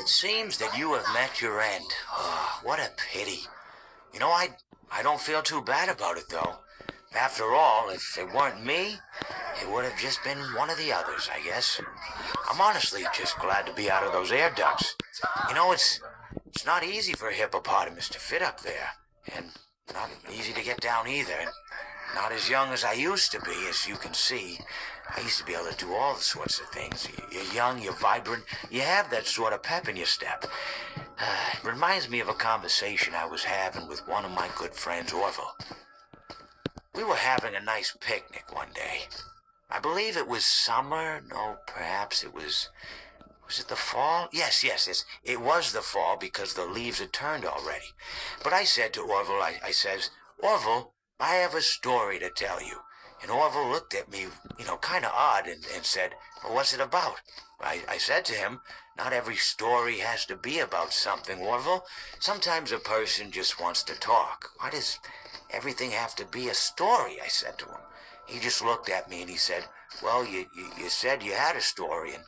it seems that you have met your end. Oh, what a pity. You know, I don't feel too bad about it, though. After all, if it weren't me, it would have just been one of the others, I guess. I'm honestly just glad to be out of those air ducts. You know, it's not easy for a hippopotamus to fit up there, and not easy to get down either. Not as young as I used to be, as you can see. I used to be able to do all sorts of things. You're young, you're vibrant, you have that sort of pep in your step. It reminds me of a conversation I was having with one of my good friends, Orville. We were having a nice picnic one day. I believe it was summer. No, perhaps it was... Was it the fall? Yes. It was the fall because the leaves had turned already. But I said to Orville, I says, Orville, I have a story to tell you. And Orville looked at me, kind of odd and said, well, what's it about? I said to him, not every story has to be about something, Orville. Sometimes a person just wants to talk. Why does everything have to be a story? I said to him. He just looked at me and he said, well, you said you had a story, and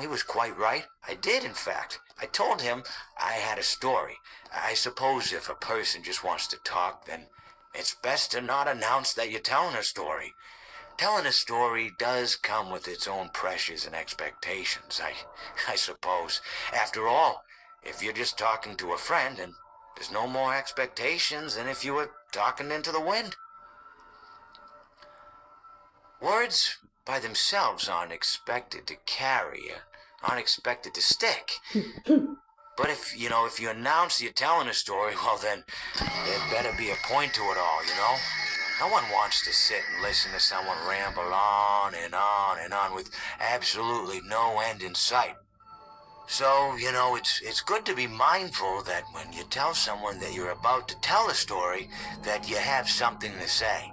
he was quite right. I did, in fact. I told him I had a story. I suppose if a person just wants to talk, then it's best to not announce that you're telling a story. Telling a story does come with its own pressures and expectations, I suppose. After all, if you're just talking to a friend, then there's no more expectations than if you were talking into the wind. Words by themselves aren't expected to carry, aren't expected to stick. But if you announce you're telling a story, well then, there better be a point to it all, No one wants to sit and listen to someone ramble on and on and on with absolutely no end in sight. So, it's good to be mindful that when you tell someone that you're about to tell a story, that you have something to say.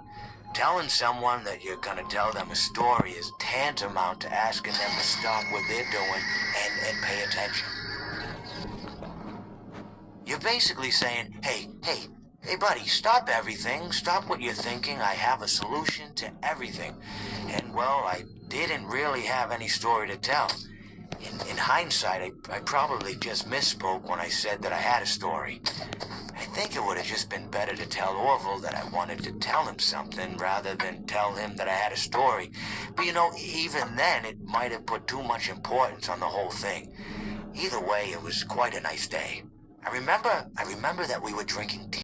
Telling someone that you're going to tell them a story is tantamount to asking them to stop what they're doing and pay attention. You're basically saying, hey, buddy, stop everything. Stop what you're thinking. I have a solution to everything. And, well, I didn't really have any story to tell. In hindsight, I probably just misspoke when I said that I had a story. I think it would have just been better to tell Orville that I wanted to tell him something rather than tell him that I had a story. But, even then, it might have put too much importance on the whole thing. Either way, it was quite a nice day. I remember that we were drinking tea.